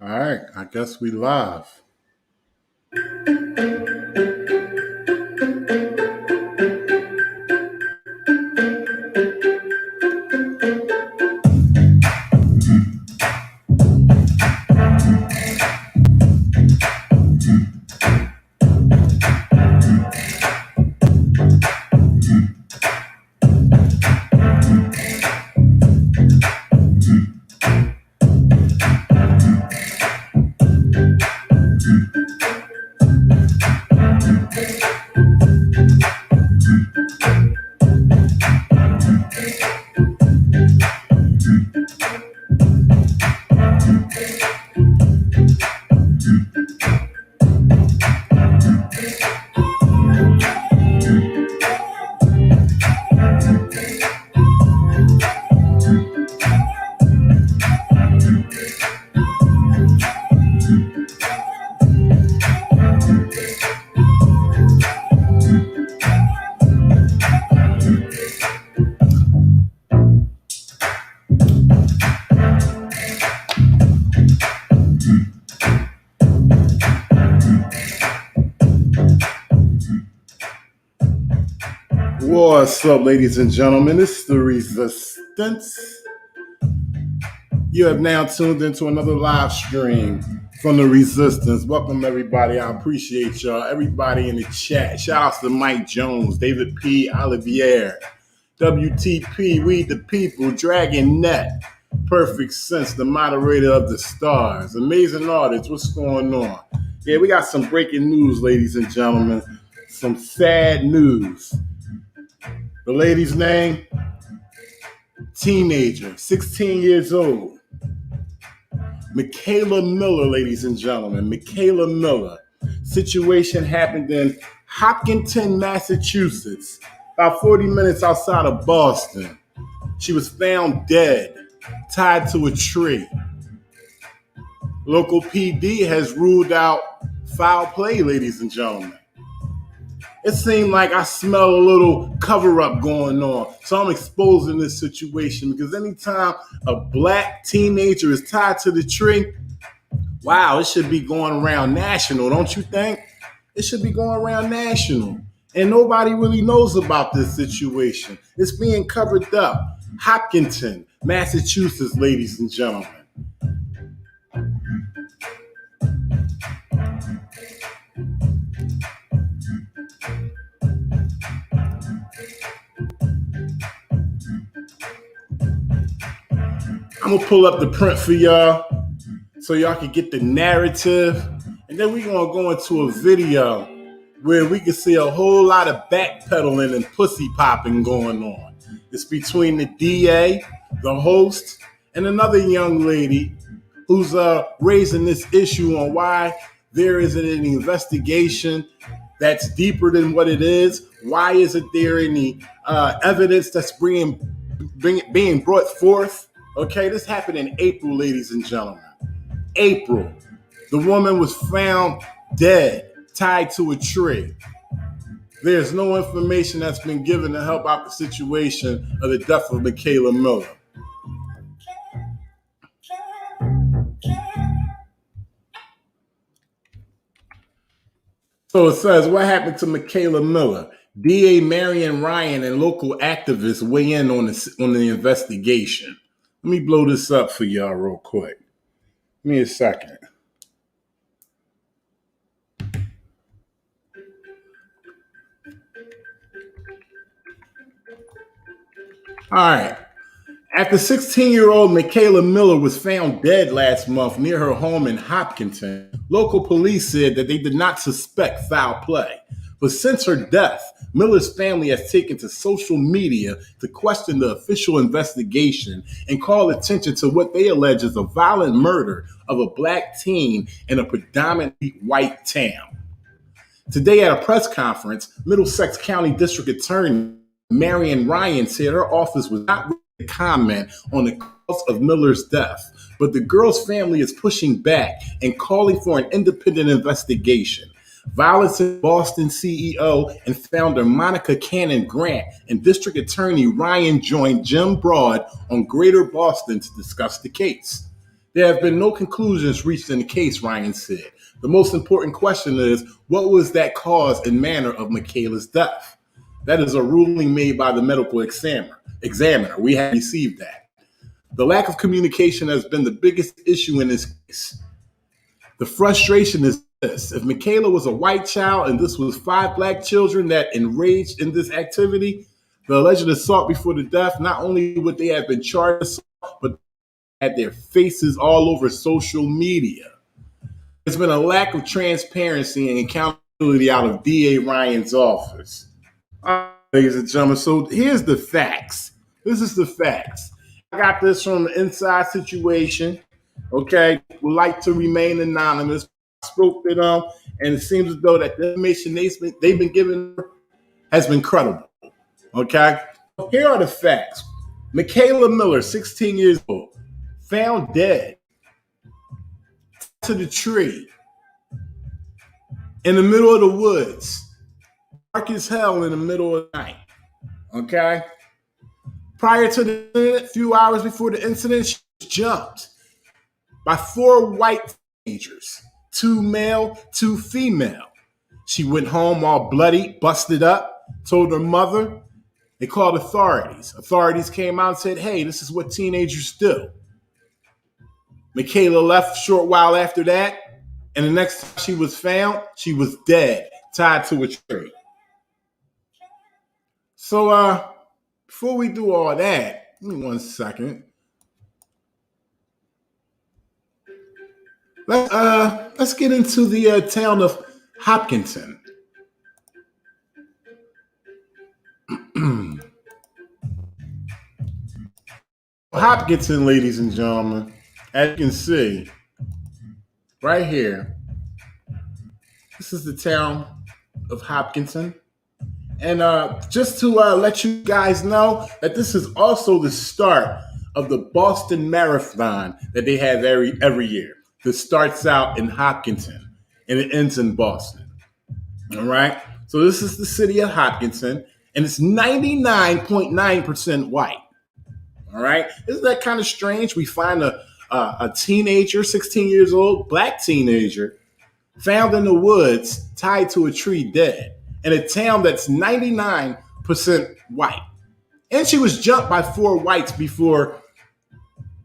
All right, I guess we live. What's up, ladies and gentlemen? It's the Resistance. You have now tuned into another live stream from the Resistance. Welcome, everybody. I appreciate y'all. Everybody in the chat. Shout outs to Mike Jones, David P. Olivier, WTP, We the People, Dragon Net, Perfect Sense, the moderator of the stars, amazing artists. What's going on? Yeah, we got some breaking news, ladies and gentlemen. Some sad news. The lady's name, teenager, 16 years old. Mikayla Miller, ladies and gentlemen. Mikayla Miller. Situation happened in Hopkinton, Massachusetts, about 40 minutes outside of Boston. She was found dead, tied to a tree. Local PD has ruled out foul play, ladies and gentlemen. It seemed like I smell a little cover-up going on. So I'm exposing this situation because anytime a black teenager is tied to the tree, wow, it should be going around national, don't you think? It should be going around national. And nobody really knows about this situation. It's being covered up. Hopkinton, Massachusetts, ladies and gentlemen. I'm going to pull up the print for y'all so y'all can get the narrative. And then we're going to go into a video where we can see a whole lot of backpedaling and pussy popping going on. It's between the DA, the host, and another young lady who's raising this issue on why there isn't an investigation that's deeper than what it is. Why isn't there any evidence that's being brought forth? Okay, this happened in April, ladies and gentlemen. April. The woman was found dead, tied to a tree. There's no information that's been given to help out the situation of the death of Mikayla Miller. So it says, what happened to Mikayla Miller? DA Marion Ryan and local activists weigh in on the investigation. Let me blow this up for y'all real quick. Give me a second. All right. After 16-year-old Mikayla Miller was found dead last month near her home in Hopkinton, local police said that they did not suspect foul play. But since her death, Miller's family has taken to social media to question the official investigation and call attention to what they allege is a violent murder of a black teen in a predominantly white town. Today at a press conference, Middlesex County District Attorney Marion Ryan said her office was not ready to comment on the cause of Miller's death, but the girl's family is pushing back and calling for an independent investigation. Violence in Boston CEO and founder Monica Cannon Grant and District Attorney Ryan joined Jim Broad on Greater Boston to discuss the case. There have been no conclusions reached in the case, Ryan said. The most important question is, what was that cause and manner of Mikayla's death? That is a ruling made by the medical examiner. We have received that. The lack of communication has been the biggest issue in this case. The frustration is this. If Mikayla was a white child and this was 5 black children that enraged in this activity, the alleged assault before the death, not only would they have been charged, but had their faces all over social media. There's been a lack of transparency and accountability out of DA Ryan's office. All right, ladies and gentlemen, so here's the facts. This is the facts. I got this from the Inside Situation. Okay, would like to remain anonymous. I spoke to them, and it seems as though that the information they've been given has been credible. Okay, here are the facts. Mikayla Miller, 16 years old, found dead to the tree in the middle of the woods, dark as hell in the middle of the night. Okay, prior to the incident, a few hours before the incident, she was jumped by 4 white teenagers, 2 male, 2 female. She went home all bloody, busted up, told her mother. They called authorities. Authorities came out and said, hey, this is what teenagers do. Mikayla left a short while after that, and the next time she was found, she was dead, tied to a tree. So before we do all that, give me 1 second. Let's get into the town of Hopkinton. Hopkinton, ladies and gentlemen, as you can see right here, this is the town of Hopkinton. And just to let you guys know that this is also the start of the Boston Marathon that they have every year. This starts out in Hopkinton and it ends in Boston. All right. So this is the city of Hopkinton, and it's 99.9% white. All right. Isn't that kind of strange? We find a teenager, 16 years old, black teenager, found in the woods, tied to a tree, dead, in a town that's 99% white. And she was jumped by 4 whites before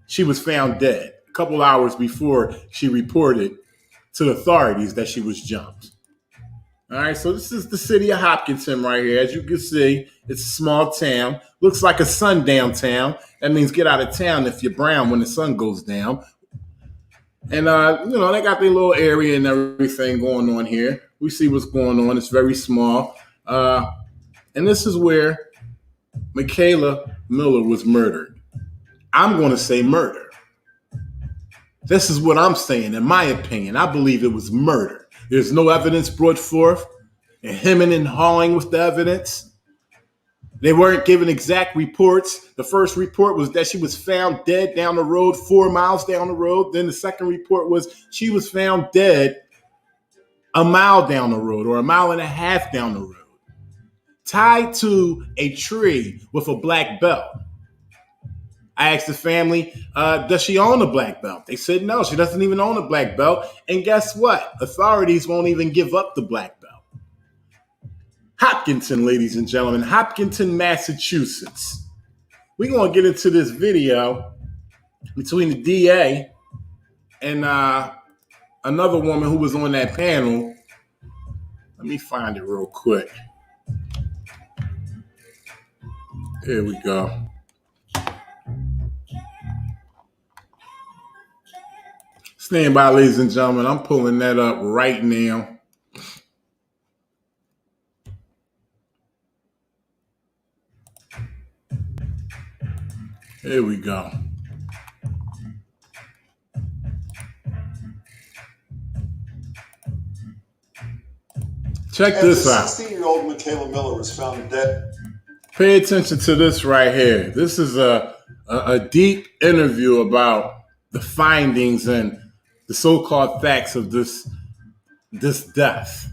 she was found dead, a couple hours before she reported to the authorities that she was jumped. All right, so this is the city of Hopkinton right here. As you can see, it's a small town. Looks like a sundown town. That means get out of town if you're brown when the sun goes down. And, they got their little area and everything going on here. We see what's going on. It's very small. And this is where Mikayla Miller was murdered. I'm going to say murder. This is what I'm saying. In my opinion, I believe it was murder. There's no evidence brought forth, and hemming and hawing with the evidence. They weren't given exact reports. The first report was that she was found dead down the road, 4 miles down the road. Then the second report was she was found dead a mile down the road, or a mile and a half down the road, tied to a tree with a black belt. I asked the family, does she own a black belt? They said no, she doesn't even own a black belt. And guess what? Authorities won't even give up the black belt. Hopkinton, ladies and gentlemen, Hopkinton, Massachusetts. We're going to get into this video between the DA and another woman who was on that panel. Let me find it real quick. Here we go. Stand by, ladies and gentlemen. I'm pulling that up right now. Here we go. Check this out. 16-year-old Mikayla Miller was found dead. Pay attention to this right here. This is a deep interview about the findings and the so-called facts of this death.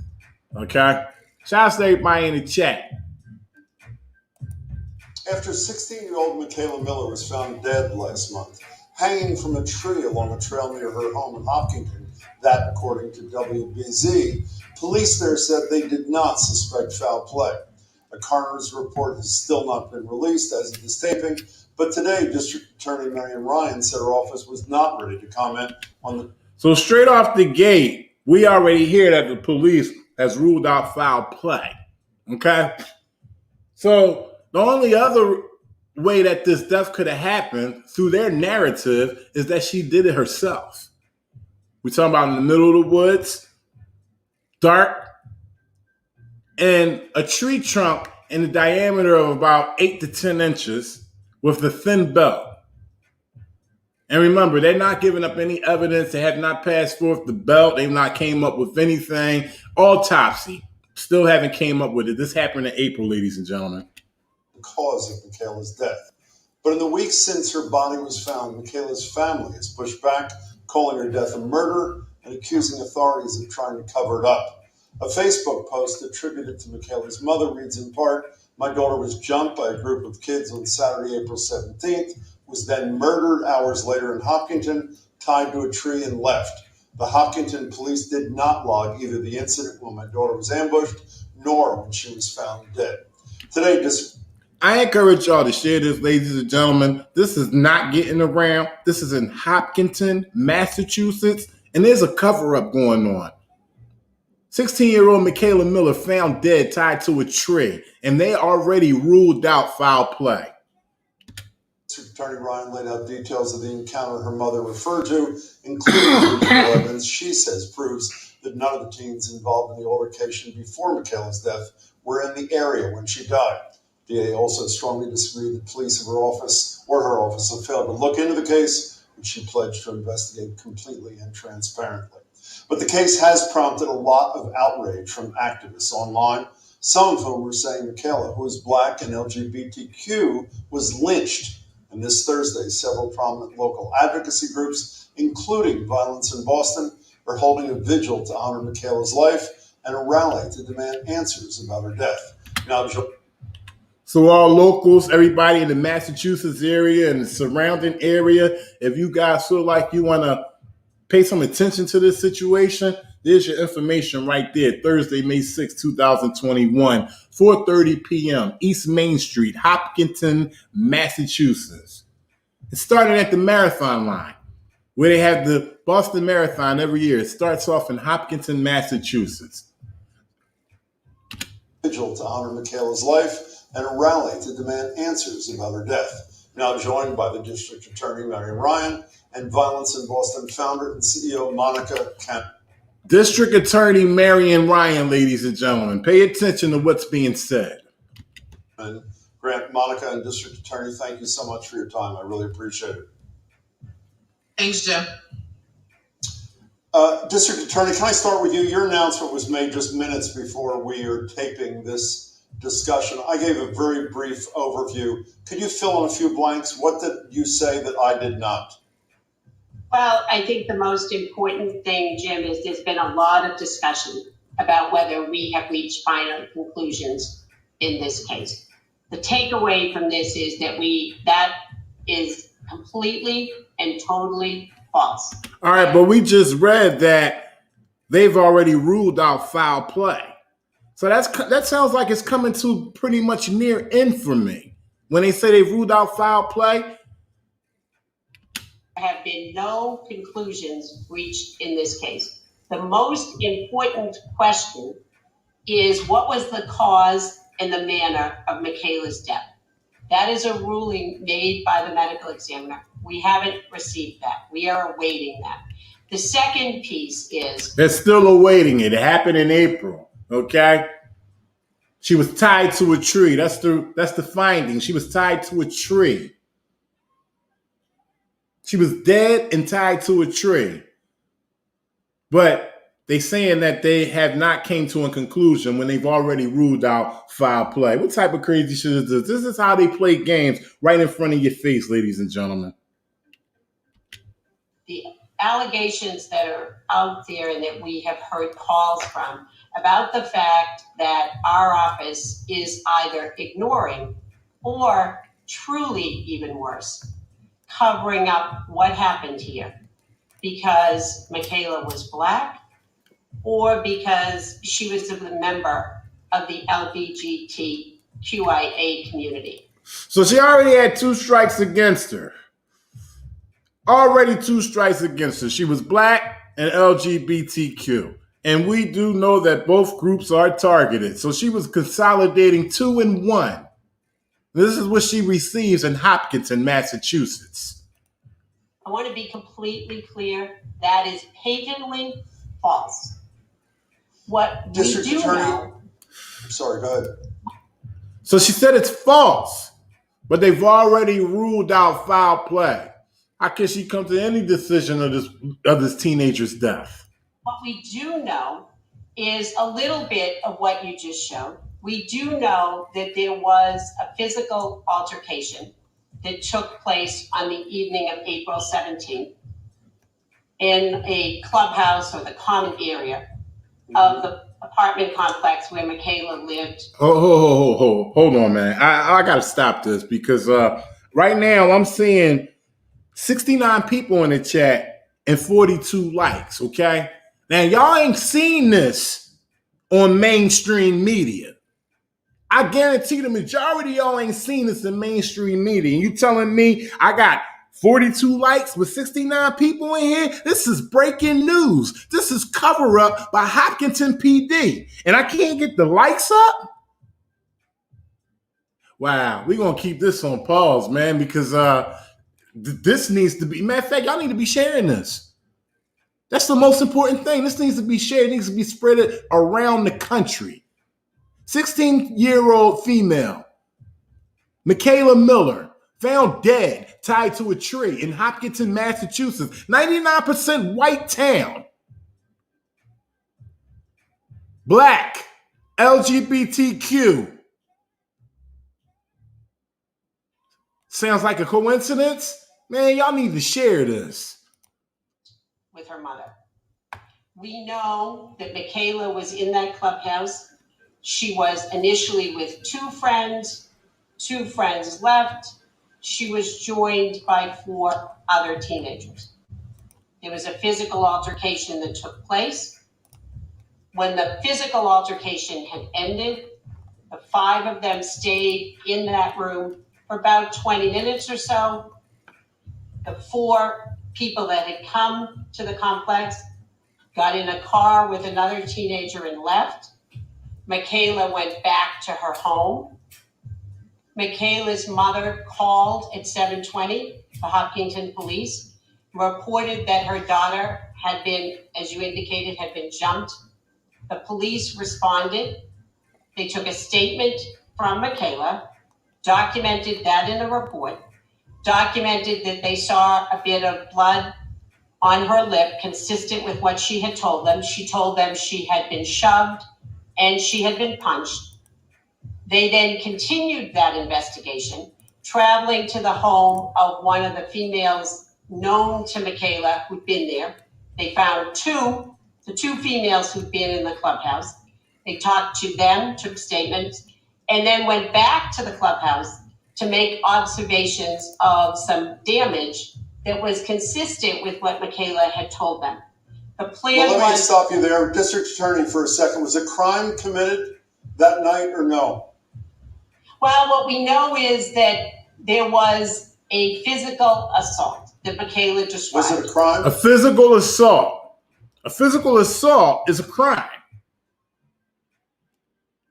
Okay? Shout out to everybody in the chat. After 16-year-old Mikayla Miller was found dead last month, hanging from a tree along a trail near her home in Hopkinton. That, according to WBZ. Police there said they did not suspect foul play. A coroner's report has still not been released as of this taping, but today District Attorney Marian Ryan said her office was not ready to comment on the... So straight off the gate, we already hear that the police has ruled out foul play. Okay? So the only other way that this death could have happened through their narrative is that she did it herself. We're talking about in the middle of the woods, dark, and a tree trunk in the diameter of about 8 to 10 inches with a thin belt. And remember, they're not giving up any evidence. They have not passed forth the belt. They've not came up with anything. Autopsy. Still haven't came up with it. This happened in April, ladies and gentlemen. The cause of Mikayla's death. But in the weeks since her body was found, Mikayla's family has pushed back, calling her death a murder and accusing authorities of trying to cover it up. A Facebook post attributed to Mikayla's mother reads in part, "My daughter was jumped by a group of kids on Saturday, April 17th, was then murdered hours later in Hopkinton, tied to a tree and left. The Hopkinton police did not log either the incident when my daughter was ambushed, nor when she was found dead." Today, I encourage y'all to share this, ladies and gentlemen. This is not getting around. This is in Hopkinton, Massachusetts, and there's a cover-up going on. 16-year-old Mikayla Miller found dead tied to a tree, and they already ruled out foul play. District Attorney Ryan laid out details of the encounter her mother referred to, including evidence she says proves that none of the teens involved in the altercation before Mikayla's death were in the area when she died. DA also strongly disagreed that police of her office have failed to look into the case, which she pledged to investigate completely and transparently. But the case has prompted a lot of outrage from activists online, some of whom were saying Mikayla, who is Black and LGBTQ, was lynched. And this Thursday, several prominent local advocacy groups, including Violence in Boston, are holding a vigil to honor Mikayla's life and a rally to demand answers about her death. Now, so all locals, everybody in the Massachusetts area and the surrounding area, if you guys feel like you want to pay some attention to this situation, there's your information right there. Thursday, May 6, 2021, 4:30 p.m., East Main Street, Hopkinton, Massachusetts. It started at the Marathon line, where they have the Boston Marathon every year. It starts off in Hopkinton, Massachusetts. Vigil to honor Mikayla's life and a rally to demand answers about her death. Now joined by the District Attorney Marian Ryan and Violence in Boston founder and CEO Monica Kemp. District Attorney Marian Ryan, ladies and gentlemen, pay attention to what's being said. And Grant, Monica, and District Attorney, thank you so much for your time. I really appreciate it. Thanks, Jim. District Attorney, can I start with you? Your announcement was made just minutes before we are taping this discussion. I gave a very brief overview. Could you fill in a few blanks? What did you say that I did not? Well, I think the most important thing, Jim, is there's been a lot of discussion about whether we have reached final conclusions in this case. The takeaway from this is that that is completely and totally false. All right, but we just read that they've already ruled out foul play. So that sounds like it's coming to pretty much near end for me. When they say they've ruled out foul play, There have been no conclusions reached in this case. The most important question is what was the cause and the manner of Mikayla's death? That is a ruling made by the medical examiner. We haven't received that. We are awaiting that. The second piece is they're still awaiting it. It happened in April, okay? She was tied to a tree. That's the finding. She was tied to a tree. She was dead and tied to a tree. But they saying that they have not came to a conclusion when they've already ruled out foul play. What type of crazy shit is this? This is how they play games right in front of your face, ladies and gentlemen. the allegations that are out there and that we have heard calls from about the fact that our office is either ignoring or truly even worse, covering up what happened here because Mikayla was Black or because she was a member of the LGBTQIA community. So she already had 2 strikes against her. Already 2 strikes against her. She was Black and LGBTQ. And we do know that both groups are targeted. So she was consolidating 2 in 1. This is what she receives in Hopkinton, Massachusetts. I want to be completely clear. That is patently false. What District we do Attorney, know. sorry, go ahead. So she said it's false, but they've already ruled out foul play. How can she come to any decision of this teenager's death? What we do know is a little bit of what you just showed. We do know that there was a physical altercation that took place on the evening of April 17th in a clubhouse or the common area of the apartment complex where Mikayla lived. Hold on, man. I got to stop this because right now I'm seeing 69 people in the chat and 42 likes, okay? Now, y'all ain't seen this on mainstream media. I guarantee the majority of y'all ain't seen this in mainstream media. And you telling me I got 42 likes with 69 people in here? This is breaking news. This is cover up by Hopkinton PD. And I can't get the likes up? Wow, we're going to keep this on pause, man, because this needs to be, matter of fact, y'all need to be sharing this. That's the most important thing. This needs to be shared. It needs to be spread around the country. 16-year-old female, Mikayla Miller, found dead, tied to a tree in Hopkinton, Massachusetts. 99% white town. Black, LGBTQ. Sounds like a coincidence? Man, y'all need to share this. With her mother. We know that Mikayla was in that clubhouse. She was initially with 2 friends. 2 friends left. She was joined by 4 other teenagers. There was a physical altercation that took place. When the physical altercation had ended, the 5 of them stayed in that room for about 20 minutes or so. The 4 people that had come to the complex got in a car with another teenager and left. Mikayla went back to her home. Mikayla's mother called at 7:20 the Hopkinton police, reported that her daughter had been, as you indicated, had been jumped. The police responded. They took a statement from Mikayla, documented that in a report, documented that they saw a bit of blood on her lip, consistent with what she had told them. She told them she had been shoved and she had been punched. They then continued that investigation, traveling to the home of one of the females known to Mikayla who'd been there. They found the two females who'd been in the clubhouse. They talked to them, took statements, and then went back to the clubhouse to make observations of some damage that was consistent with what Mikayla had told them. The plan Let me stop you there, District Attorney, for a second. Was a crime committed that night or no? Well, what we know is that there was a physical assault that Mikayla described. Was it a crime? A physical assault. A physical assault is a crime.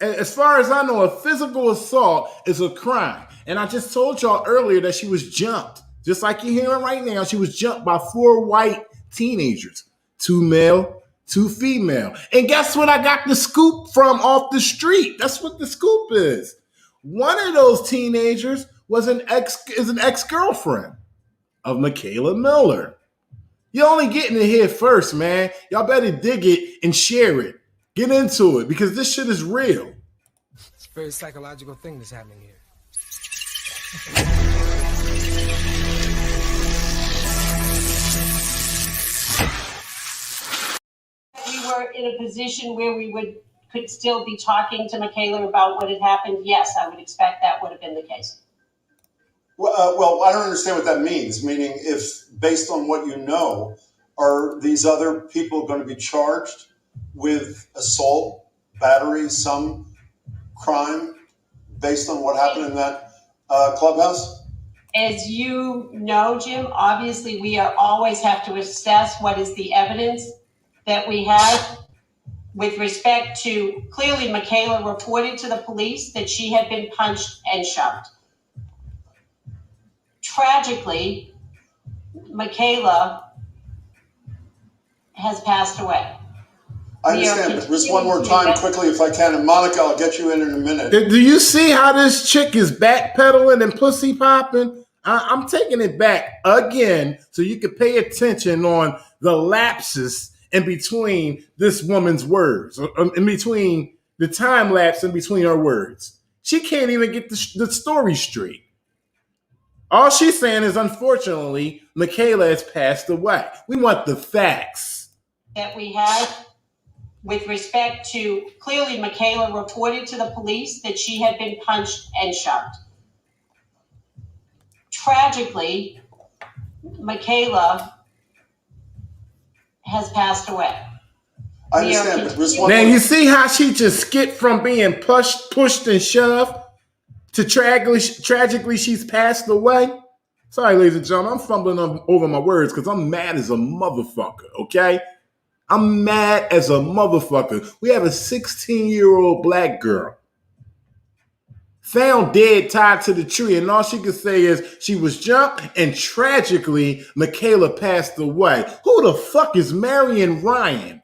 And as far as I know, a physical assault is a crime. And I just told y'all earlier that she was jumped. Just like you're hearing right now, she was jumped by 4 white teenagers. 2 male, 2 female. And guess what I got the scoop from off the street? That's what the scoop is. One of those teenagers is an ex-girlfriend of Mikayla Miller. You're only getting it here first, man. Y'all better dig it and share it. Get into it because this shit is real. It's a very psychological thing that's happening here. We were in a position where we could still be talking to Mikayla about what had happened. Yes, I would expect that would have been the case. Well, I don't understand what that means. Meaning, if based on what you know, are these other people going to be charged with assault, battery, some crime based on what happened in that clubhouse? As you know, Jim, obviously we always have to assess what is the evidence that we have with respect to, clearly Mikayla reported to the police that she had been punched and shoved. Tragically, Mikayla has passed away. I understand, but just one more time quickly if I can. And Monica, I'll get you in a minute. Do you see how this chick is backpedaling and pussy popping? I'm taking it back again so you can pay attention on the lapses in between this woman's words, in between the time lapse in between her words. She can't even get the story straight. All she's saying is, unfortunately, Mikayla has passed away. We want the facts. That we have with respect to, clearly Mikayla reported to the police that she had been punched and shoved. Tragically, Mikayla has passed away. I understand, but just one Now, more. you see how she just skipped from being pushed and shoved to tragically she's passed away? Sorry, ladies and gentlemen, I'm fumbling over my words because I'm mad as a motherfucker, okay? I'm mad as a motherfucker. We have a 16-year-old black girl found dead, tied to the tree, and all she could say is she was jumped, and tragically, Mikayla passed away. Who the fuck is Marion Ryan?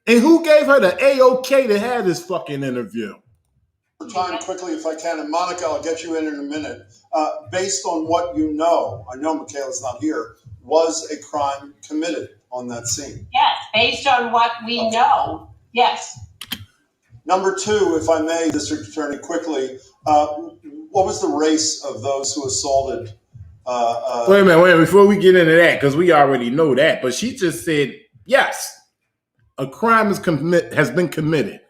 And who gave her the A-OK to have this fucking interview? Time quickly if I can. And Monica, I'll get you in a minute. Based on what you know, I know Mikayla's not here, was a crime committed on that scene? Yes, based on what we know, yes. Number two, if I may, District Attorney, quickly, what was the race of those who assaulted? Wait a minute, before we get into that, because we already know that, but she just said, yes, a crime has been committed.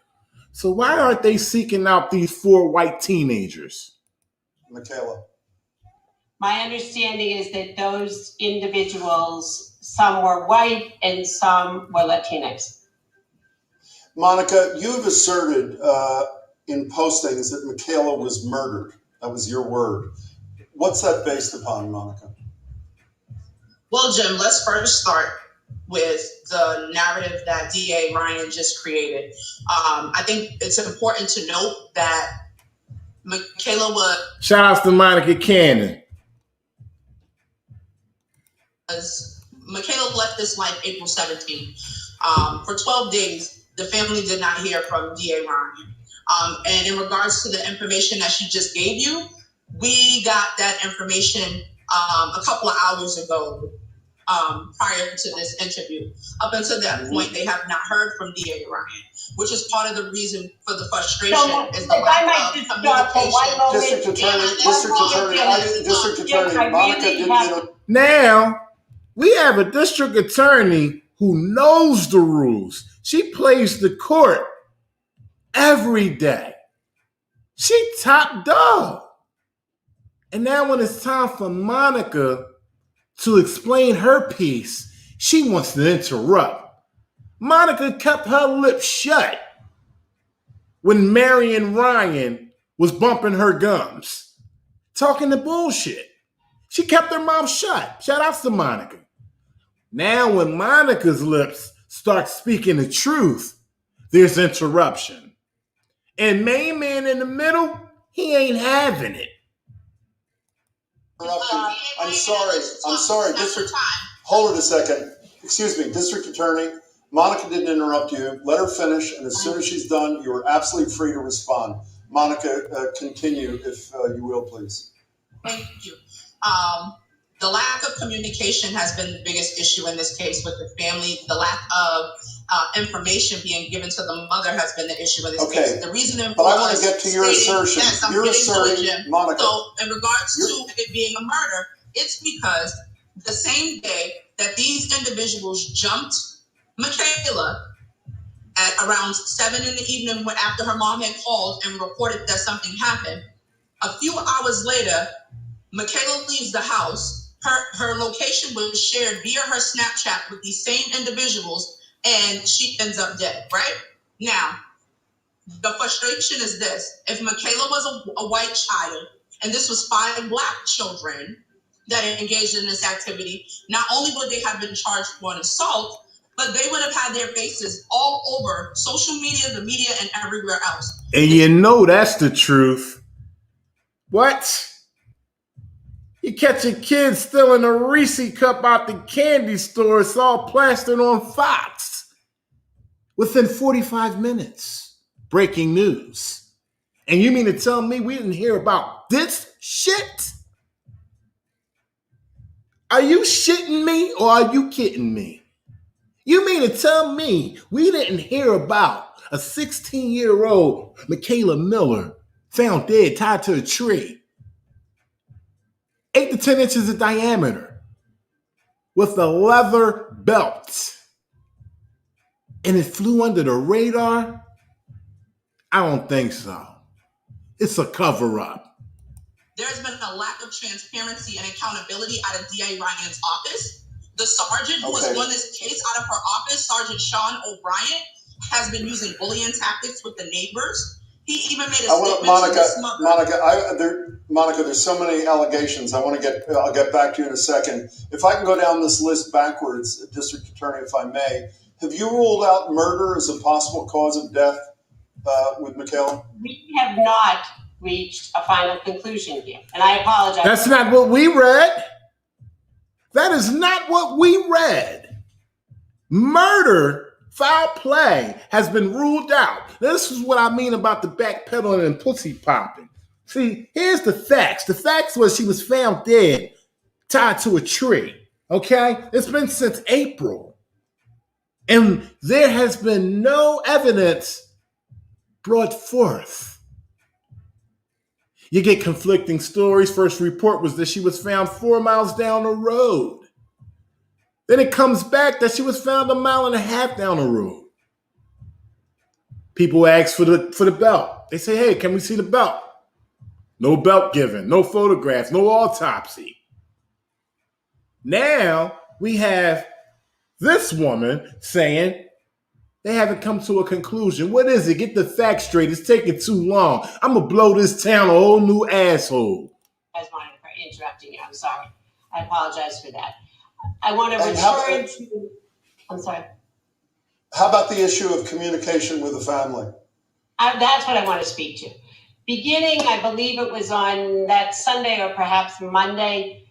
So why aren't they seeking out these 4 white teenagers? Mikayla. My understanding is that those individuals, some were white and some were Latinx. Monica, you've asserted in postings that Mikayla was murdered. That was your word. What's that based upon, Monica? Well, Jim, let's first start with the narrative that DA Ryan just created. I think it's important to note that Mikayla was... Shout out to Monica Cannon. Mikayla left this life April 17th. For 12 days, the family did not hear from DA Ryan. And in regards to the information that she just gave you, we got that information a couple of hours ago, prior to this interview. Up until that point, they have not heard from DA Ryan, which is part of the reason for the frustration. So, is the lack of communication. District Attorney, Monica didn't. Now, we have a district attorney who knows the rules. She plays the court every day. She top dog. And now when it's time for Monica to explain her piece, she wants to interrupt. Monica kept her lips shut when Marion Ryan was bumping her gums, talking the bullshit. She kept her mouth shut. Shout out to Monica. Now when Monica's lips start speaking the truth, there's interruption. And main man in the middle, he ain't having it. I'm sorry. Hold it a second. Excuse me, District Attorney. Monica didn't interrupt you. Let her finish, and as soon as she's done, you are absolutely free to respond. Monica, continue, if you will, please. Thank you. The lack of communication has been the biggest issue in this case with the family. The lack of information being given to the mother has been the issue in this case. The reason, but I want to get to your assertion. Yes, I'm your getting to it, Jim. Monica. So, in regards to it being a murder, it's because the same day that these individuals jumped Mikayla at around 7 in the evening, when after her mom had called and reported that something happened, a few hours later, Mikayla leaves the house. Her location was shared via her Snapchat with these same individuals, and she ends up dead, right? Now, the frustration is this. If Mikayla was a white child, and this was 5 Black children that engaged in this activity, not only would they have been charged for an assault, but they would have had their faces all over social media, the media, and everywhere else. And you know that's the truth. What? You catch a kid stealing a Reese cup out the candy store, it's all plastered on Fox. Within 45 minutes. Breaking news. And you mean to tell me we didn't hear about this shit? Are you shitting me or are you kidding me? You mean to tell me we didn't hear about a 16-year-old Mikayla Miller found dead tied to a tree, 8 to 10 inches in diameter, with a leather belt, and it flew under the radar? I don't think so. It's a cover-up. There's been a lack of transparency and accountability out of DA Ryan's office. The sergeant who has won this case out of her office, Sergeant Sean O'Brien, has been using bullying tactics with the neighbors. He even made a statement to his mother. Monica, there's so many allegations. I'll get back to you in a second. If I can go down this list backwards, District Attorney, if I may, have you ruled out murder as a possible cause of death with Mikayla? We have not reached a final conclusion here, and I apologize. That's not what we read. That is not what we read. Murder, foul play, has been ruled out. This is what I mean about the backpedaling and pussy popping. See, here's the facts. The facts was she was found dead, tied to a tree. Okay? It's been since April. And there has been no evidence brought forth. You get conflicting stories. First report was that she was found 4 miles down the road. Then it comes back that she was found 1.5 miles down the road. People ask for the belt. They say, hey, can we see the belt? No belt given, no photographs, no autopsy. Now we have this woman saying they haven't come to a conclusion. What is it? Get the facts straight. It's taking too long. I'm going to blow this town a whole new asshole. As Monica for interrupting you. I'm sorry. I apologize for that. I want to return to... I'm sorry. How about the issue of communication with the family? That's what I want to speak to. Beginning, I believe it was on that Sunday or perhaps Monday,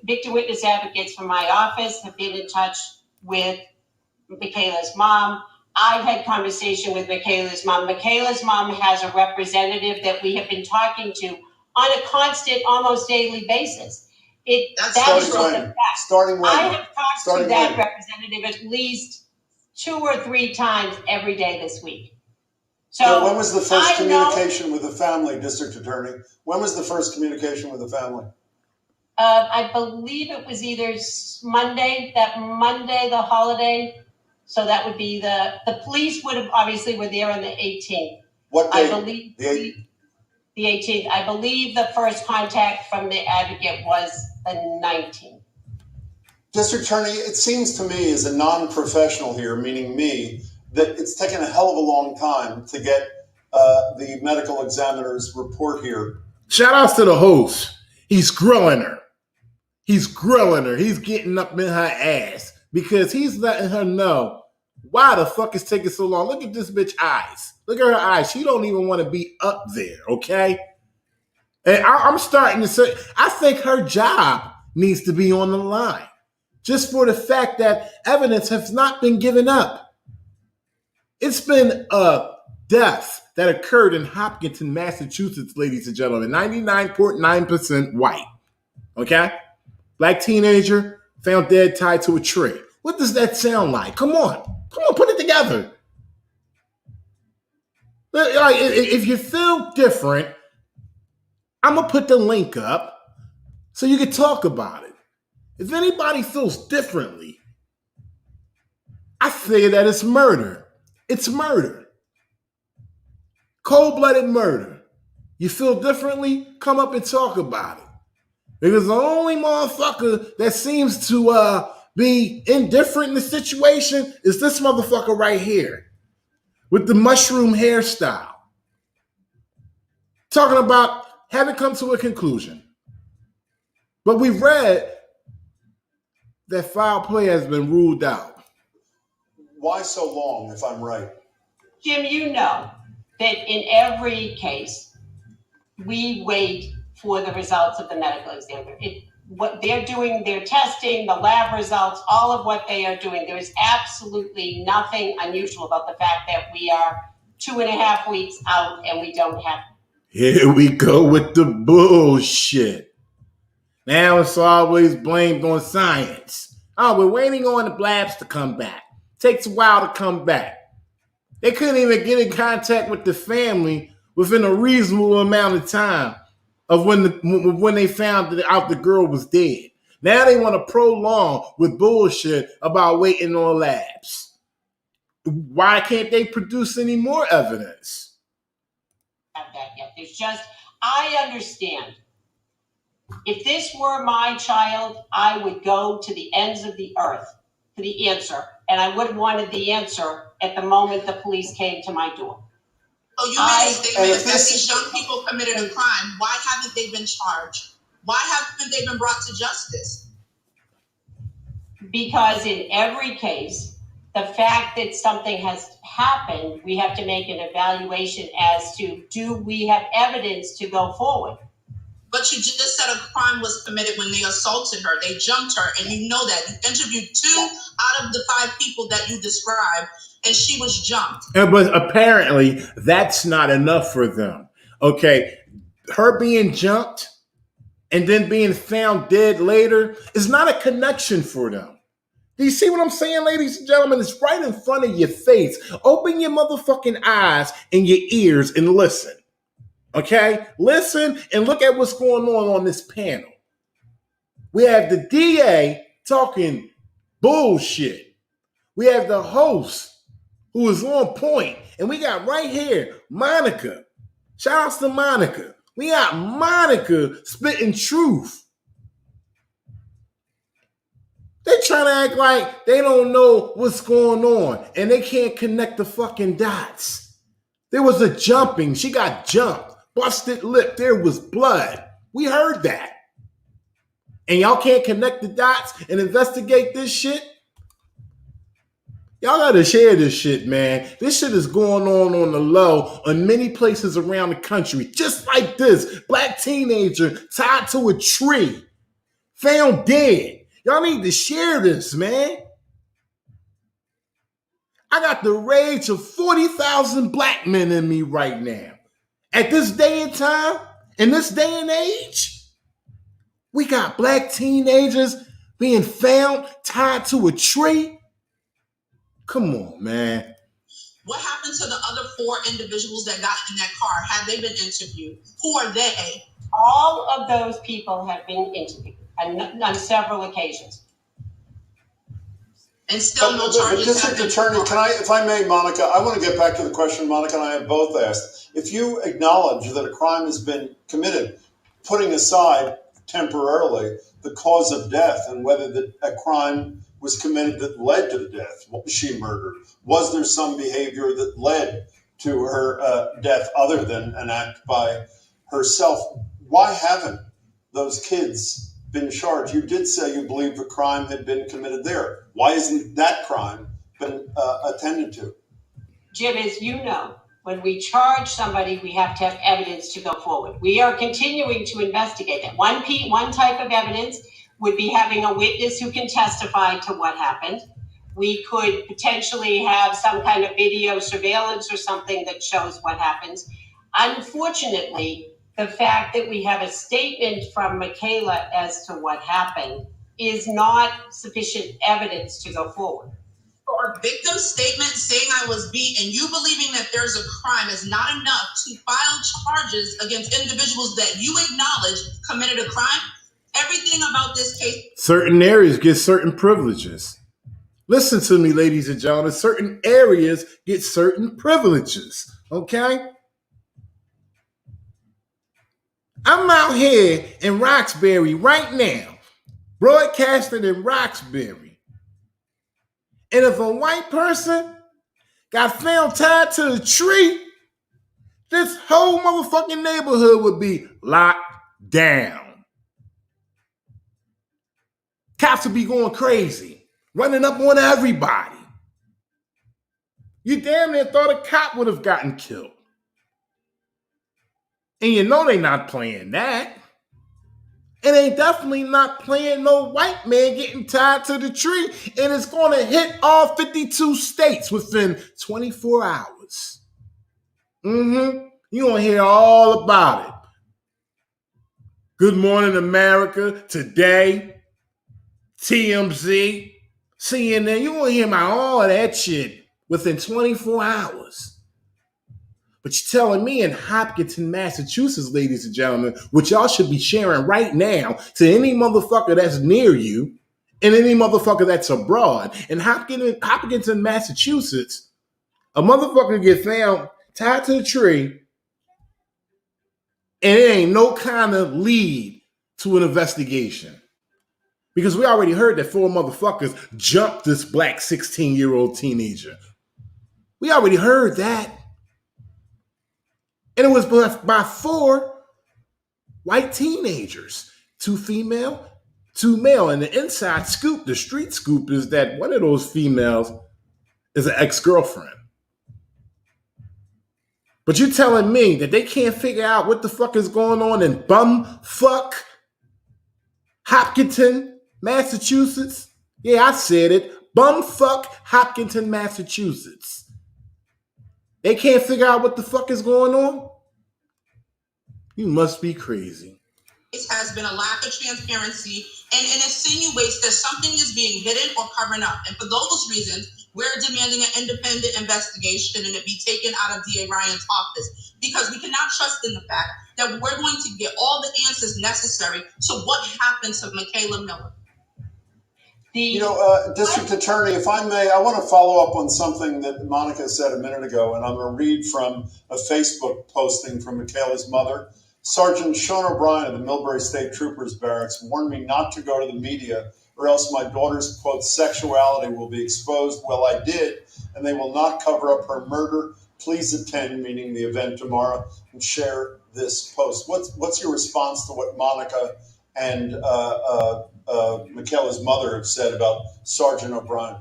victim witness advocates from my office have been in touch with Mikayla's mom. I've had conversation with Mikayla's mom. Mikayla's mom has a representative that we have been talking to on a constant, almost daily basis. Starting when? I have talked to that representative at least 2 or 3 times every day this week. So when was the first communication with the family, District Attorney? When was the first communication with the family? I believe it was either Monday, the holiday. So that would be the police would have obviously were there on the 18th. What day? I believe the 18th. I believe the first contact from the advocate was the 19th. District Attorney, it seems to me as a non-professional here, meaning me, that it's taken a hell of a long time to get the medical examiner's report here. Shout outs to the host. He's grilling her. He's getting up in her ass because he's letting her know why the fuck is taking so long. Look at this bitch eyes. Look at her eyes. She don't even want to be up there, okay? And I'm starting to say, I think her job needs to be on the line just for the fact that evidence has not been given up. It's been a death that occurred in Hopkinton, Massachusetts, ladies and gentlemen. 99.9% white, okay? Black teenager found dead tied to a tree. What does that sound like? Come on, put it together. Like, if you feel different, I'm going to put the link up so you can talk about it. If anybody feels differently, I say that it's murder. It's murder. Cold-blooded murder. You feel differently? Come up and talk about it. Because the only motherfucker that seems to be indifferent in the situation is this motherfucker right here with the mushroom hairstyle. Talking about haven't come to a conclusion. But we read that foul play has been ruled out. Why so long, if I'm right? Jim, you know that in every case, we wait for the results of the medical examiner. What they're doing, their testing, the lab results, all of what they are doing, there is absolutely nothing unusual about the fact that we are 2.5 weeks out and we don't have. Here we go with the bullshit. Now it's always blamed on science. Oh, we're waiting on the labs to come back. Takes a while to come back. They couldn't even get in contact with the family within a reasonable amount of time of when they found out the girl was dead. Now they want to prolong with bullshit about waiting on labs. Why can't they produce any more evidence? Have that yet. There's just, I understand. If this were my child, I would go to the ends of the earth for the answer. And I would have wanted the answer at the moment the police came to my door. So you made a statement that these young people committed a crime. Why haven't they been charged? Why haven't they been brought to justice? Because in every case, the fact that something has happened, we have to make an evaluation as to, do we have evidence to go forward? But you just said a crime was committed when they assaulted her. They jumped her, and you know that. You interviewed 2 out of the 5 people that you described, and she was jumped. But apparently, that's not enough for them. Okay, her being jumped and then being found dead later is not a connection for them. Do you see what I'm saying, ladies and gentlemen? It's right in front of your face. Open your motherfucking eyes and your ears and listen. Okay? Listen and look at what's going on this panel. We have the DA talking bullshit. We have the host who is on point. And we got right here, Monica. Shout outs to Monica. We got Monica spitting truth. They trying to act like they don't know what's going on and they can't connect the fucking dots. There was a jumping. She got jumped. Busted lip. There was blood. We heard that. And y'all can't connect the dots and investigate this shit? Y'all gotta share this shit, man. This shit is going on the low in many places around the country. Just like this. Black teenager tied to a tree. Found dead. Y'all need to share this, man. I got the rage of 40,000 black men in me right now. At this day and time, in this day and age, we got black teenagers being found tied to a tree. Come on, man. What happened to the other 4 individuals that got in that car? Have they been interviewed? Who are they? All of those people have been interviewed on several occasions. And still no The charges district have been attorney, brought. if I may, Monica, I want to get back to the question Monica and I have both asked. If you acknowledge that a crime has been committed, putting aside temporarily the cause of death and whether a crime was committed that led to the death, was she murdered? Was there some behavior that led to her death other than an act by herself? Why haven't those kids been charged? You did say you believe a crime had been committed there. Why isn't that crime been attended to? Jim, as you know, when we charge somebody, we have to have evidence to go forward. We are continuing to investigate that. One type of evidence would be having a witness who can testify to what happened. We could potentially have some kind of video surveillance or something that shows what happens. Unfortunately, the fact that we have a statement from Mikayla as to what happened is not sufficient evidence to go forward. A victim statement saying I was beat and you believing that there's a crime is not enough to file charges against individuals that you acknowledge committed a crime. Everything about this case. Certain areas get certain privileges. Listen to me, ladies and gentlemen. Certain areas get certain privileges. Okay? I'm out here in Roxbury right now, broadcasting in Roxbury. And if a white person got found tied to a tree, this whole motherfucking neighborhood would be locked down. Cops would be going crazy, running up on everybody. You damn near thought a cop would have gotten killed. And you know they not playing that. And they definitely not playing no white man getting tied to the tree. And it's going to hit all 52 states within 24 hours. You're going to hear all about it. Good Morning America, Today, TMZ, CNN. You're going to hear about all of that shit within 24 hours. But you're telling me in Hopkinton, Massachusetts, ladies and gentlemen, which y'all should be sharing right now to any motherfucker that's near you and any motherfucker that's abroad. In Hopkinton, Massachusetts, a motherfucker get found tied to a tree and it ain't no kind of lead to an investigation. Because we already heard that 4 motherfuckers jumped this black 16-year-old teenager. We already heard that. And it was by 4 white teenagers, 2 female, 2 male. And the inside scoop, the street scoop, is that one of those females is an ex-girlfriend. But you're telling me that they can't figure out what the fuck is going on in bumfuck Hopkinton, Massachusetts? Yeah, I said it. Bumfuck Hopkinton, Massachusetts. They can't figure out what the fuck is going on? You must be crazy. It has been a lack of transparency and it insinuates that something is being hidden or covered up. And for those reasons, we're demanding an independent investigation and it be taken out of DA Ryan's office because we cannot trust in the fact that we're going to get all the answers necessary to what happened to Mikayla Miller. District Attorney, if I may, I want to follow up on something that Monica said a minute ago, and I'm going to read from a Facebook posting from Mikayla's mother. Sergeant Sean O'Brien of the Millbury State Troopers Barracks warned me not to go to the media or else my daughter's, quote, sexuality will be exposed. Well, I did, and they will not cover up her murder. Please attend, meaning the event tomorrow, and share this post. What's your response to what Monica and Mikayla's mother have said about Sergeant O'Brien?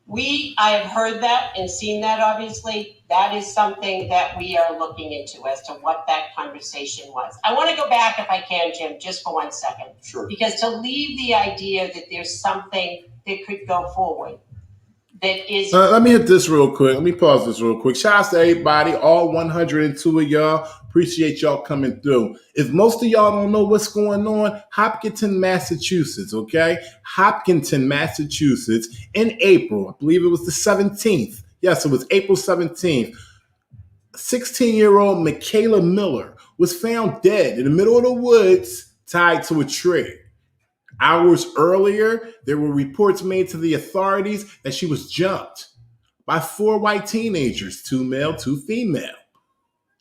I have heard that and seen that, obviously. That is something that we are looking into as to what that conversation was. I want to go back, if I can, Jim, just for 1 second. Sure. Because to leave the idea that there's something that could go forward that is... Let me hit this real quick. Let me pause this real quick. Shout out to everybody, all 102 of y'all. Appreciate y'all coming through. If most of y'all don't know what's going on, Hopkinton, Massachusetts, okay? Hopkinton, Massachusetts, in April, I believe it was the 17th. Yes, it was April 17th. 16-year-old Mikayla Miller was found dead in the middle of the woods, tied to a tree. Hours earlier, there were reports made to the authorities that she was jumped by 4 white teenagers, 2 male, 2 female.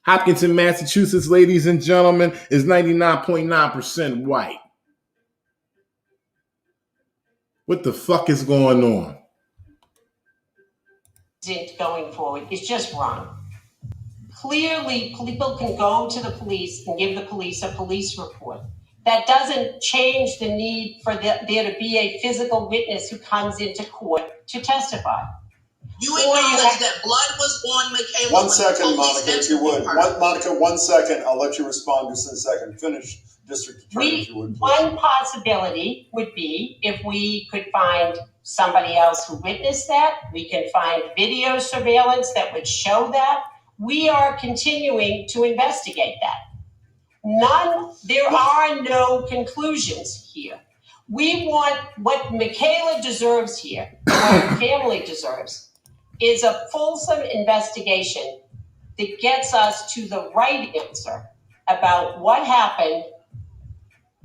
Hopkinton, Massachusetts, ladies and gentlemen, is 99.9% white. What the fuck is going on? Going forward is just wrong. Clearly, people can go to the police and give the police a police report. That doesn't change the need for there to be a physical witness who comes into court to testify. You acknowledge that blood was on Mikayla. 1 second, Monica, if you would. Monica, 1 second. I'll let you respond just in a second. Finish, District Attorney, if you would. One possibility would be if we could find somebody else who witnessed that. We can find video surveillance that would show that. We are continuing to investigate that. There are no conclusions here. We want what Mikayla deserves here, what her family deserves, is a fulsome investigation that gets us to the right answer about what happened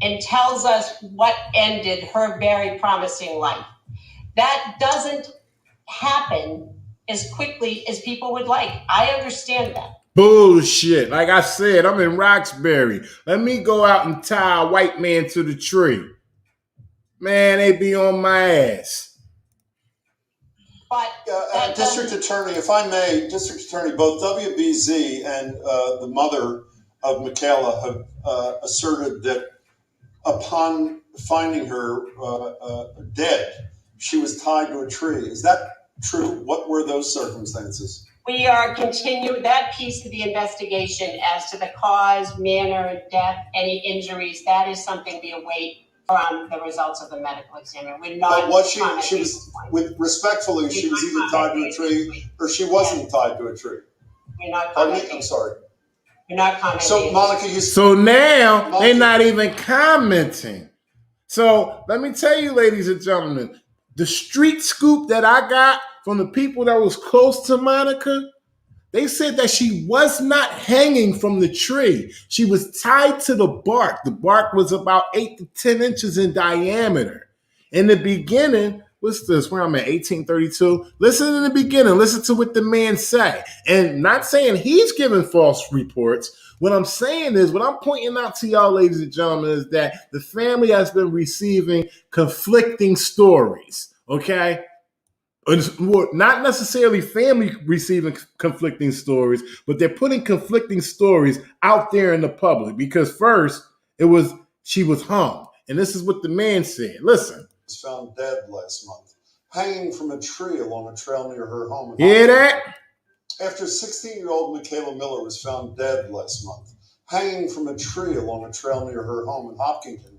and tells us what ended her very promising life. That doesn't happen as quickly as people would like. I understand that. Bullshit. Like I said, I'm in Roxbury. Let me go out and tie a white man to the tree. Man, they be on my ass. But District Attorney, if I may, District Attorney, both WBZ and the mother of Mikayla have asserted that upon finding her dead, she was tied to a tree. Is that true? What were those circumstances? we are continuing that piece of the investigation as to the cause, manner, death, any injuries. That is something we await from the results of the medical examiner. We're not. But was she was with respectfully, she was either tied to a tree or she wasn't tied to a tree. We're not commenting. I'm sorry. We're not commenting. So Monica, so now they're not even commenting. So let me tell you, ladies and gentlemen, the street scoop that I got from the people that was close to Monica, they said that she was not hanging from the tree. She was tied to the bark. The bark was about 8 to 10 inches in diameter. In the beginning, what's this? Where I'm at, 1832. Listen in the beginning. Listen to what the man say. And not saying he's giving false reports. What I'm saying is, what I'm pointing out to y'all, ladies and gentlemen, is that the family has been receiving conflicting stories, okay? Not necessarily family receiving conflicting stories, but they're putting conflicting stories out there in the public because first it was she was hung. And this is what the man said. Listen. Was found dead last month, hanging from a tree along a trail near her home. Hear that? After 16-year-old Mikayla Miller was found dead last month, hanging from a tree along a trail near her home in Hopkinton.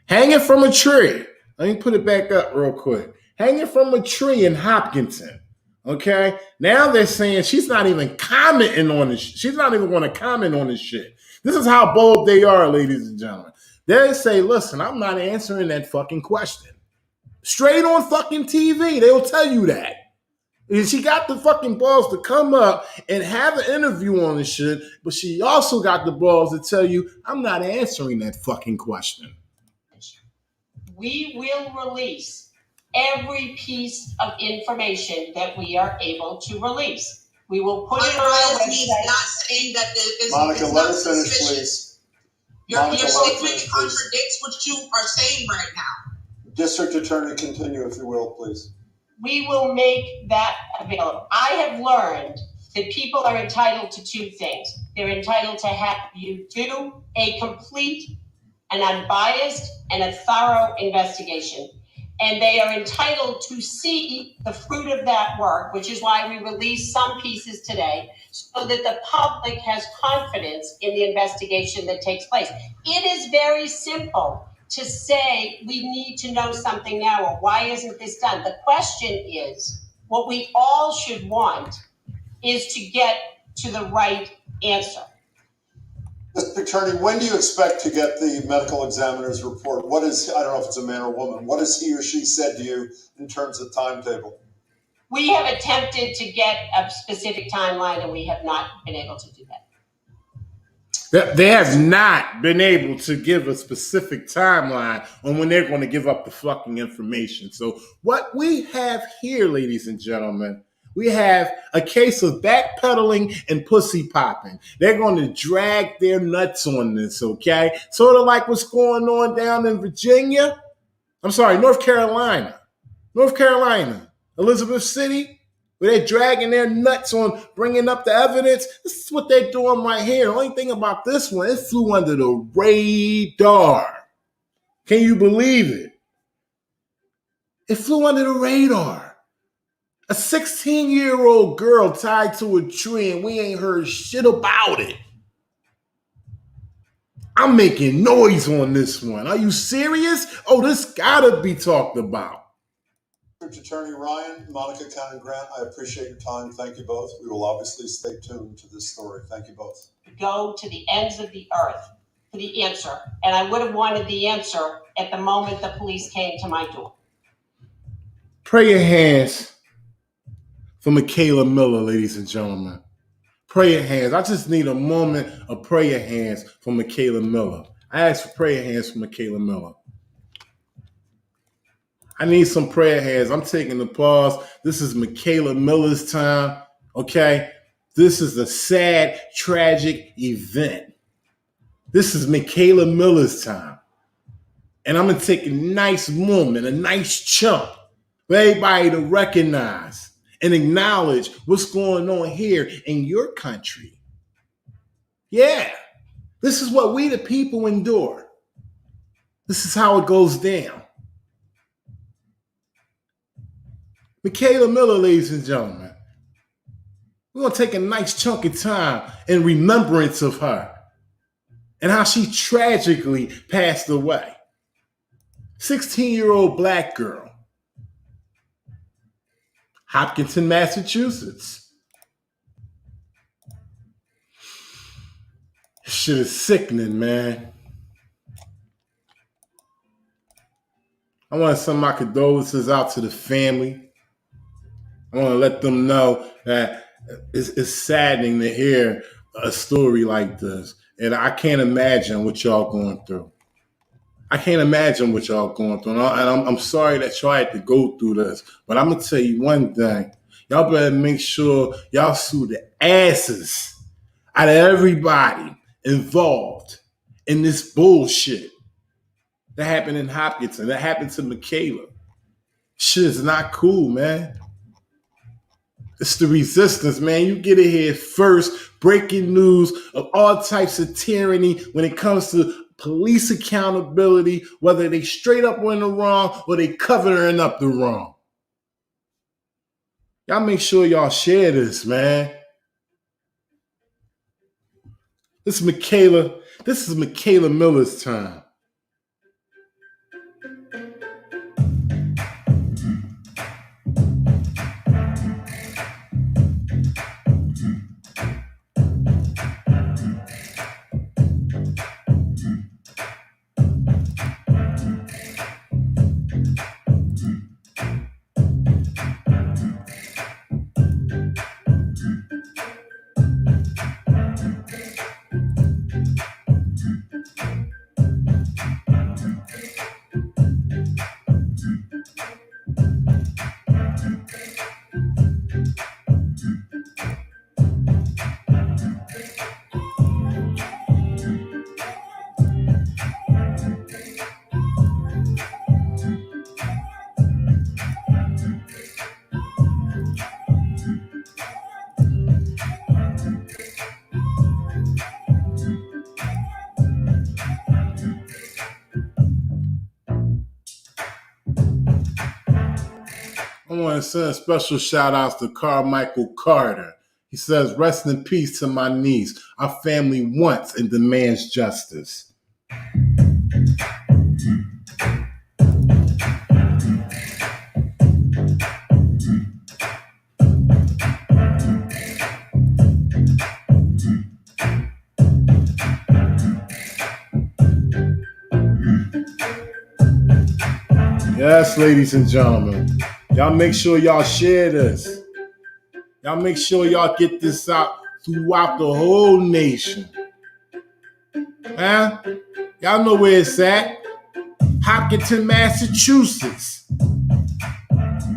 Hanging from a tree. Let me put it back up real quick. Hanging from a tree in Hopkinton. Okay? Now they're saying she's not even commenting on this. She's not even going to comment on this shit. This is how bold they are, ladies and gentlemen. They say, listen, I'm not answering that fucking question. Straight on fucking TV. They'll tell you that. And she got the fucking balls to come up and have an interview on this shit, but she also got the balls to tell you, I'm not answering that fucking question. We will release every piece of information that we are able to release. We will put it on our website. Not saying that there is. Monica, let us finish, please. Your statement contradicts what you are saying right now. District Attorney, continue if you will, please. We will make that available. I have learned that people are entitled to two things. They're entitled to have you do a complete and unbiased and a thorough investigation. And they are entitled to see the fruit of that work, which is why we released some pieces today, so that the public has confidence in the investigation that takes place. It is very simple to say we need to know something now, or why isn't this done? The question is, what we all should want is to get to the right answer. Mr. Attorney, when do you expect to get the medical examiner's report? What is, I don't know if it's a man or woman, what has he or she said to you in terms of timetable? We have attempted to get a specific timeline, and we have not been able to do that. They have not been able to give a specific timeline on when they're going to give up the fucking information. So what we have here, ladies and gentlemen, we have a case of backpedaling and pussy popping. They're going to drag their nuts on this, okay? Sort of like what's going on down in Virginia. I'm sorry, North Carolina. Elizabeth City, where they're dragging their nuts on bringing up the evidence. This is what they're doing right here. The only thing about this one, it flew under the radar. Can you believe it? It flew under the radar. A 16-year-old girl tied to a tree and we ain't heard shit about it. I'm making noise on this one. Are you serious? Oh, this gotta be talked about. Attorney Ryan, Monica Cannon Grant, I appreciate your time. Thank you both. We will obviously stay tuned to this story. Thank you both. Go to the ends of the earth for the answer. And I would have wanted the answer at the moment the police came to my door. Pray your hands for Mikayla Miller, ladies and gentlemen. Prayer hands. I just need a moment of prayer hands for Mikayla Miller. I ask for prayer hands for Mikayla Miller. I need some prayer hands. I'm taking the pause. This is Mikayla Miller's time, okay? This is a sad, tragic event. This is Mikayla Miller's time. And I'm going to take a nice moment, a nice chunk for everybody to recognize and acknowledge what's going on here in your country. Yeah, this is what we the people endure. This is how it goes down. Mikayla Miller, ladies and gentlemen. We're going to take a nice chunk of time in remembrance of her and how she tragically passed away. 16-year-old black girl. Hopkinton, Massachusetts. Shit is sickening, man. I want to send my condolences out to the family. I want to let them know that it's saddening to hear a story like this. And I can't imagine what y'all going through. I can't imagine what y'all going through. And I'm sorry that y'all had to go through this. But I'm going to tell you one thing. Y'all better make sure y'all sue the asses out of everybody involved in this bullshit that happened in Hopkinton, that happened to Mikayla. Shit is not cool, man. It's the resistance, man. You get it here first. Breaking news of all types of tyranny when it comes to police accountability, whether they straight up in the wrong or they covering up the wrong. Y'all make sure y'all share this, man. This is Mikayla Miller's time. I want to send special shout outs to Carmichael Carter. He says, rest in peace to my niece. Our family wants and demands justice. Yes, ladies and gentlemen. Y'all make sure y'all share this. Y'all make sure y'all get this out throughout the whole nation. Huh? Y'all know where it's at. Hopkinton, Massachusetts.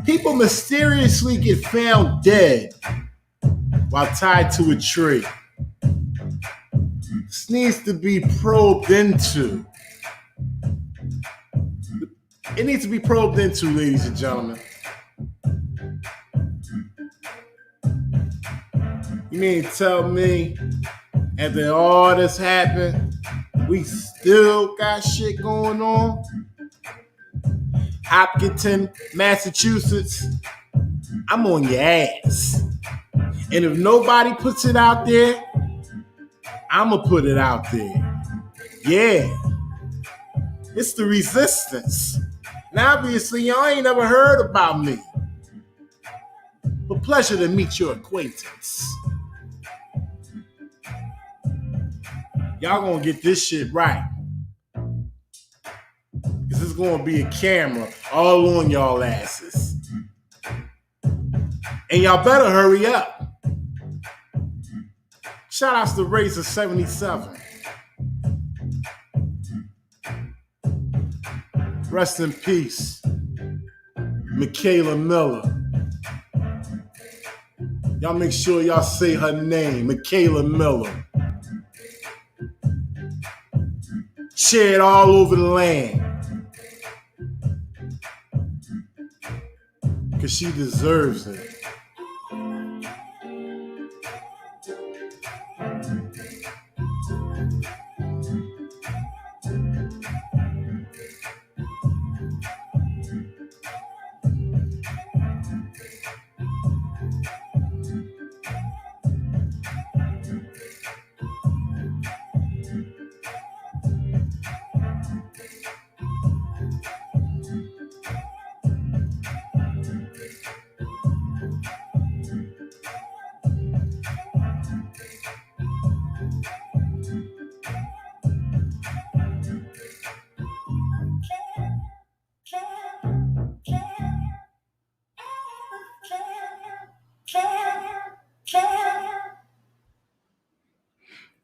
People mysteriously get found dead while tied to a tree. This needs to be probed into. It needs to be probed into, ladies and gentlemen. You mean to tell me after all this happened, we still got shit going on? Hopkinton, Massachusetts, I'm on your ass. And if nobody puts it out there, I'm going to put it out there. Yeah. It's the resistance. Now, obviously, y'all ain't never heard about me. But pleasure to meet your acquaintance. Y'all gonna get this shit right. Because there's gonna be a camera all on y'all asses. And y'all better hurry up. Shout outs to Razor 77. Rest in peace, Mikayla Miller. Y'all make sure y'all say her name, Mikayla Miller. Share it all over the land. Because she deserves it.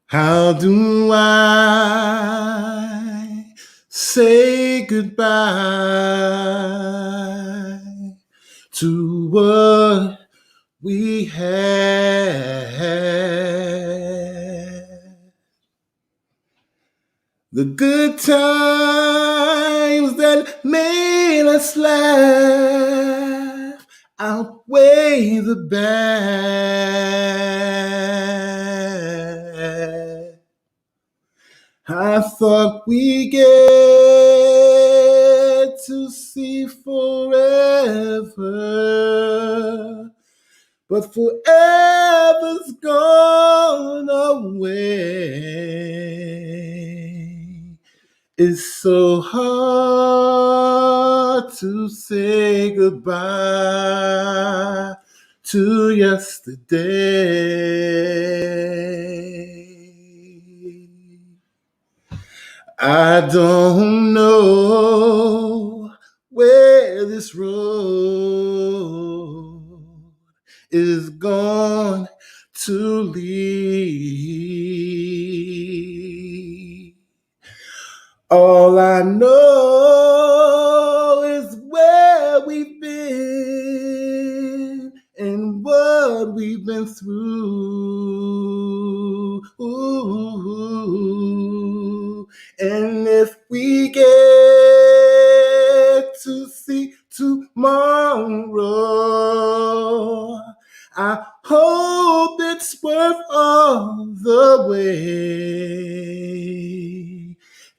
How do I say goodbye to what we had? The good times that made us laugh outweigh the bad. I thought we get to see forever, but forever's gone away. It's so hard to say goodbye to yesterday. I don't know where this road is going to lead. All I know is where we've been and what we've been through. And if we get to see tomorrow, I hope it's worth all the way.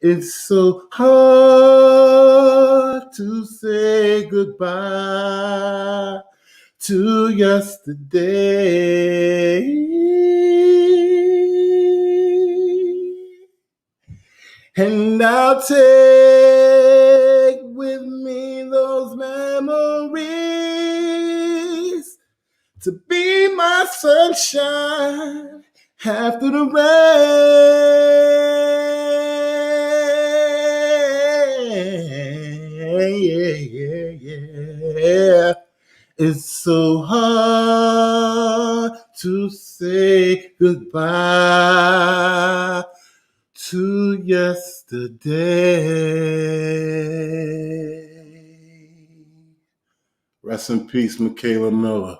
It's so hard to say goodbye to yesterday. And I'll take with me those memories to be my sunshine after the rain. Yeah. It's so hard to say goodbye to yesterday. Rest in peace, Mikayla Miller.